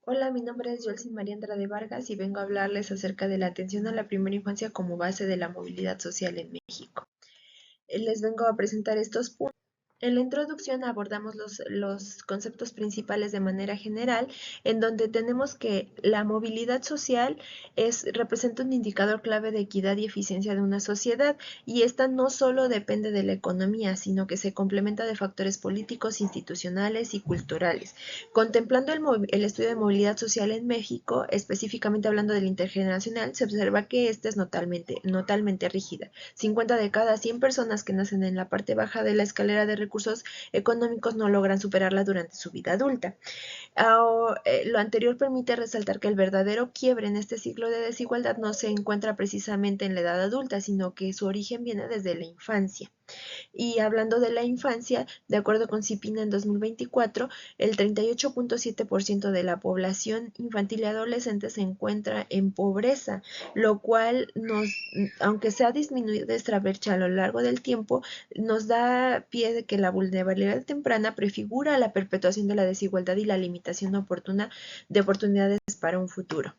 Hola, mi nombre es Yolsin María Andrade Vargas y vengo a hablarles acerca de la atención a la primera infancia como base de la movilidad social en México. Les vengo a presentar estos puntos. En la introducción abordamos los conceptos principales de manera general, en donde tenemos que la movilidad social representa un indicador clave de equidad y eficiencia de una sociedad, y esta no solo depende de la economía, sino que se complementa de factores políticos, institucionales y culturales. Contemplando el estudio de movilidad social en México, específicamente hablando del intergeneracional, se observa que esta es notablemente rígida. 50 de cada 100 personas que nacen en la parte baja de la escalera de recursos económicos no logran superarla durante su vida adulta. Lo anterior permite resaltar que el verdadero quiebre en este ciclo de desigualdad no se encuentra precisamente en la edad adulta, sino que su origen viene desde la infancia. Y hablando de la infancia, de acuerdo con CIPINA en 2024, el 38.7% de la población infantil y adolescente se encuentra en pobreza, lo cual aunque se ha disminuido esta brecha a lo largo del tiempo, nos da pie de que la vulnerabilidad temprana prefigura la perpetuación de la desigualdad y la limitación oportuna de oportunidades para un futuro.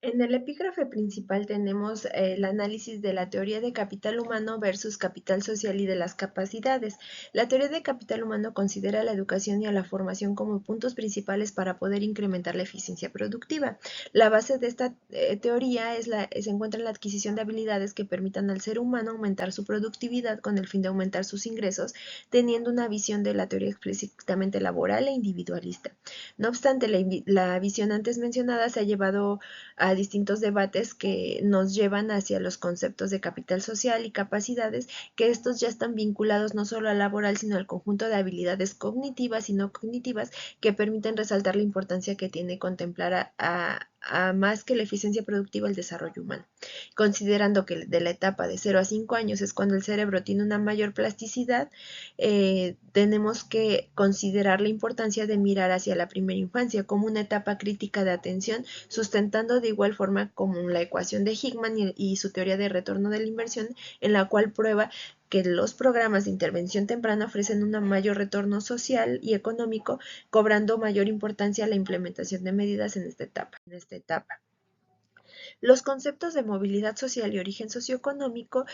En el epígrafe principal tenemos el análisis de la teoría de capital humano versus capital social y de las capacidades. La teoría de capital humano considera a la educación y a la formación como puntos principales para poder incrementar la eficiencia productiva. La base de esta teoría se encuentra en la adquisición de habilidades que permitan al ser humano aumentar su productividad con el fin de aumentar sus ingresos, teniendo una visión de la teoría explícitamente laboral e individualista. No obstante, la visión antes mencionada se ha llevado a distintos debates que nos llevan hacia los conceptos de capital social y capacidades, que estos ya están vinculados no solo al laboral, sino al conjunto de habilidades cognitivas y no cognitivas que permiten resaltar la importancia que tiene contemplar a más que la eficiencia productiva el desarrollo humano. Considerando que de la etapa de 0 a 5 años es cuando el cerebro tiene una mayor plasticidad, tenemos que considerar la importancia de mirar hacia la primera infancia como una etapa crítica de atención, sustentando de igual forma como la ecuación de Hickman y su teoría de retorno de la inversión, en la cual prueba que los programas de intervención temprana ofrecen un mayor retorno social y económico, cobrando mayor importancia a la implementación de medidas en esta etapa. Los conceptos de movilidad social y origen socioeconómico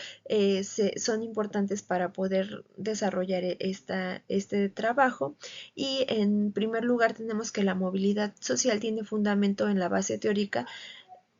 son importantes para poder desarrollar este trabajo, y en primer lugar tenemos que la movilidad social tiene fundamento en la base teórica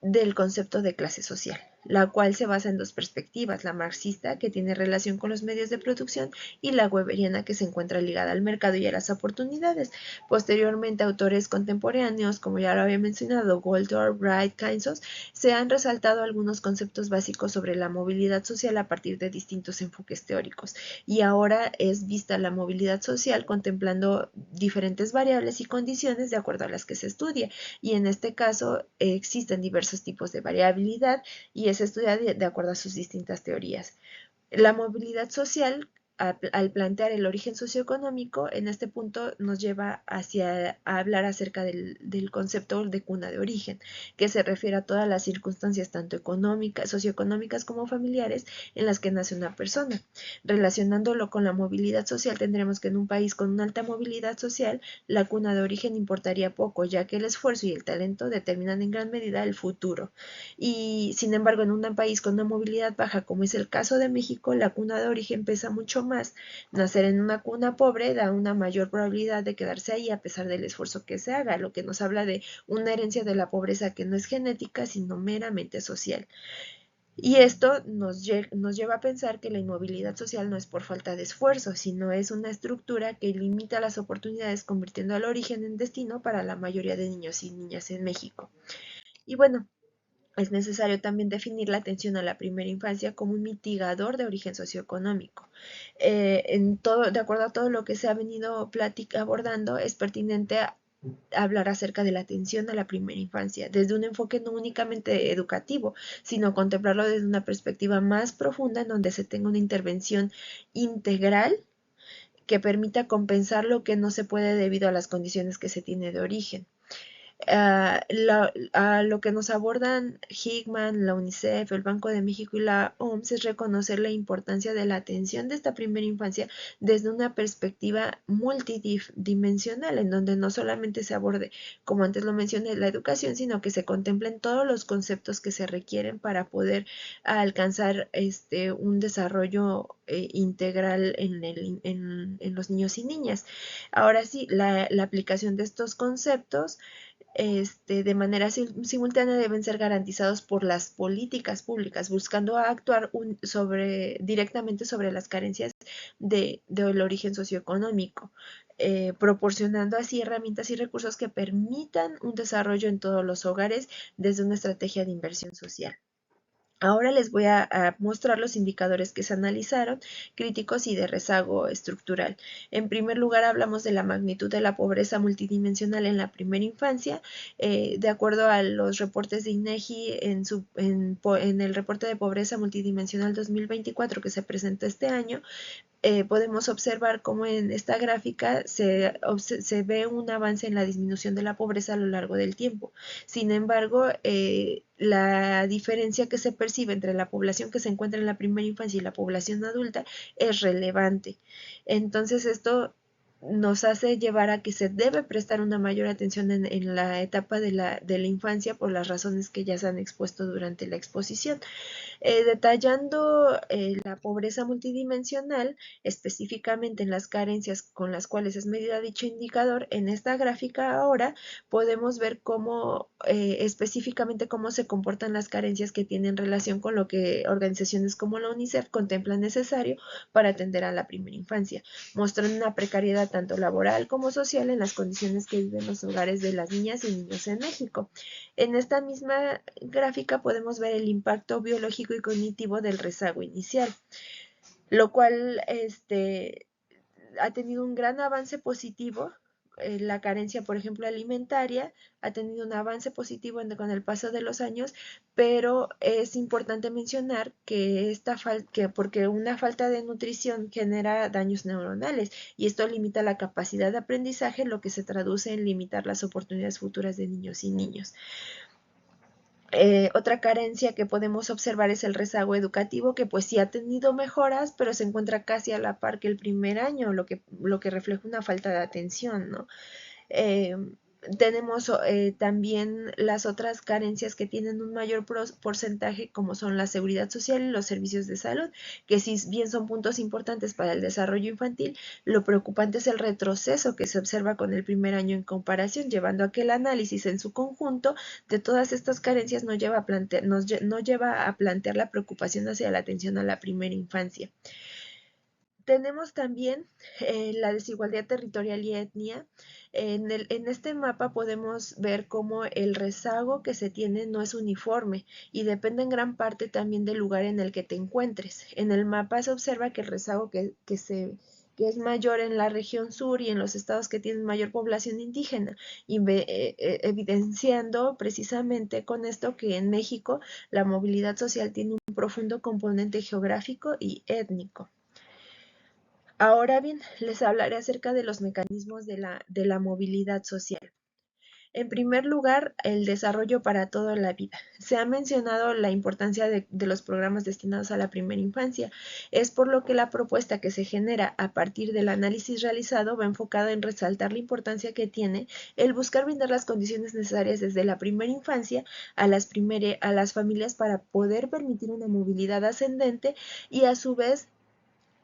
del concepto de clase social, la cual se basa en dos perspectivas: la marxista, que tiene relación con los medios de producción, y la weberiana, que se encuentra ligada al mercado y a las oportunidades. Posteriormente, autores contemporáneos, como ya lo había mencionado, Goldor, Wright, Keynes, se han resaltado algunos conceptos básicos sobre la movilidad social a partir de distintos enfoques teóricos, y ahora es vista la movilidad social contemplando diferentes variables y condiciones de acuerdo a las que se estudia, y en este caso existen diversos tipos de variabilidad y es estudiada de acuerdo a sus distintas teorías. La movilidad social, al plantear el origen socioeconómico, en este punto nos lleva a hablar acerca del concepto de cuna de origen, que se refiere a todas las circunstancias tanto económicas, socioeconómicas como familiares en las que nace una persona. Relacionándolo con la movilidad social, tendremos que en un país con una alta movilidad social, la cuna de origen importaría poco, ya que el esfuerzo y el talento determinan en gran medida el futuro. Y sin embargo, en un país con una movilidad baja, como es el caso de México, la cuna de origen pesa mucho más. Nacer en una cuna pobre da una mayor probabilidad de quedarse ahí a pesar del esfuerzo que se haga, lo que nos habla de una herencia de la pobreza que no es genética, sino meramente social. Y esto nos lleva a pensar que la inmovilidad social no es por falta de esfuerzo, sino es una estructura que limita las oportunidades, convirtiendo al origen en destino para la mayoría de niños y niñas en México. Y bueno, es necesario también definir la atención a la primera infancia como un mitigador de origen socioeconómico. De acuerdo a todo lo que se ha venido abordando, es pertinente hablar acerca de la atención a la primera infancia, desde un enfoque no únicamente educativo, sino contemplarlo desde una perspectiva más profunda en donde se tenga una intervención integral que permita compensar lo que no se puede debido a las condiciones que se tiene de origen. A lo que nos abordan Hickman, la UNICEF, el Banco de México y la OMS es reconocer la importancia de la atención de esta primera infancia desde una perspectiva multidimensional, en donde no solamente se aborde, como antes lo mencioné, la educación, sino que se contemplen todos los conceptos que se requieren para poder alcanzar un desarrollo integral en los niños y niñas. Ahora sí, la aplicación de estos conceptos de manera simultánea deben ser garantizados por las políticas públicas, buscando actuar directamente sobre las carencias del origen socioeconómico, proporcionando así herramientas y recursos que permitan un desarrollo en todos los hogares desde una estrategia de inversión social. Ahora les voy a mostrar los indicadores que se analizaron, críticos y de rezago estructural. En primer lugar, hablamos de la magnitud de la pobreza multidimensional en la primera infancia. De acuerdo a los reportes de INEGI en el reporte de pobreza multidimensional 2024 que se presentó este año, podemos observar cómo en esta gráfica se ve un avance en la disminución de la pobreza a lo largo del tiempo. Sin embargo, la diferencia que se percibe entre la población que se encuentra en la primera infancia y la población adulta es relevante. Entonces, esto nos hace llevar a que se debe prestar una mayor atención en la etapa de la infancia por las razones que ya se han expuesto durante la exposición. Detallando la pobreza multidimensional, específicamente en las carencias con las cuales es medida dicho indicador, en esta gráfica ahora podemos ver cómo específicamente cómo se comportan las carencias que tienen relación con lo que organizaciones como la UNICEF contemplan necesario para atender a la primera infancia, mostrando una precariedad tanto laboral como social en las condiciones que viven los hogares de las niñas y niños en México. En esta misma gráfica podemos ver el impacto biológico y cognitivo del rezago inicial, lo cual ha tenido un gran avance positivo. La carencia, por ejemplo, alimentaria ha tenido un avance positivo con el paso de los años, pero es importante mencionar que porque una falta de nutrición genera daños neuronales y esto limita la capacidad de aprendizaje, lo que se traduce en limitar las oportunidades futuras de niños y niños. Otra carencia que podemos observar es el rezago educativo, que pues sí ha tenido mejoras, pero se encuentra casi a la par que el primer año, lo que refleja una falta de atención, ¿no? Eh, Tenemos también las otras carencias que tienen un mayor porcentaje, como son la seguridad social y los servicios de salud, que si bien son puntos importantes para el desarrollo infantil, lo preocupante es el retroceso que se observa con el primer año en comparación, llevando a que el análisis en su conjunto de todas estas carencias no lleva a plantear la preocupación hacia la atención a la primera infancia. Tenemos también la desigualdad territorial y etnia. En este mapa podemos ver cómo el rezago que se tiene no es uniforme y depende en gran parte también del lugar en el que te encuentres. En el mapa se observa que el rezago que es mayor en la región sur y en los estados que tienen mayor población indígena, evidenciando precisamente con esto que en México la movilidad social tiene un profundo componente geográfico y étnico. Ahora bien, les hablaré acerca de los mecanismos de la movilidad social. En primer lugar, el desarrollo para toda la vida. Se ha mencionado la importancia de los programas destinados a la primera infancia. Es por lo que la propuesta que se genera a partir del análisis realizado va enfocada en resaltar la importancia que tiene el buscar brindar las condiciones necesarias desde la primera infancia a las familias para poder permitir una movilidad ascendente y a su vez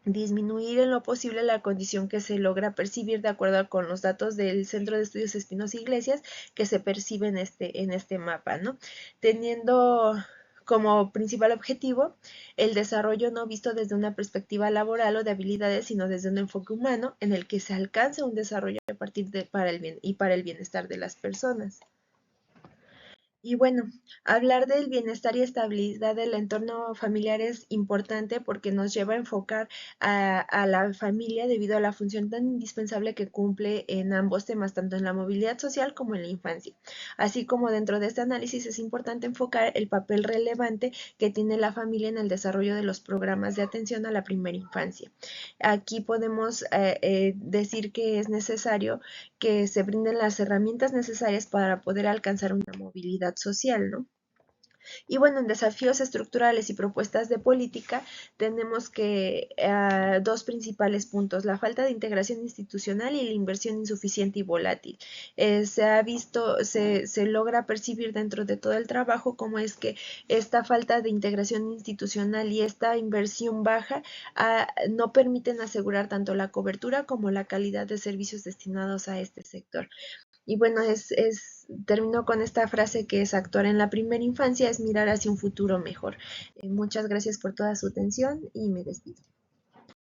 disminuir en lo posible la condición que se logra percibir de acuerdo con los datos del Centro de Estudios Espinosa Iglesias que se percibe en este mapa, ¿no? Teniendo como principal objetivo el desarrollo no visto desde una perspectiva laboral o de habilidades, sino desde un enfoque humano en el que se alcance un desarrollo a partir para el bien y para el bienestar de las personas. Y bueno, hablar del bienestar y estabilidad del entorno familiar es importante porque nos lleva a enfocar a la familia debido a la función tan indispensable que cumple en ambos temas, tanto en la movilidad social como en la infancia. Así como dentro de este análisis es importante enfocar el papel relevante que tiene la familia en el desarrollo de los programas de atención a la primera infancia. Aquí podemos decir que es necesario que se brinden las herramientas necesarias para poder alcanzar una movilidad social, ¿no? Y bueno, en desafíos estructurales y propuestas de política tenemos que dos principales puntos, la falta de integración institucional y la inversión insuficiente y volátil. Se ha visto, se logra percibir dentro de todo el trabajo cómo es que esta falta de integración institucional y esta inversión baja no permiten asegurar tanto la cobertura como la calidad de servicios destinados a este sector. Y bueno, termino con esta frase que es actuar en la primera infancia es mirar hacia un futuro mejor. Muchas gracias por toda su atención y me despido.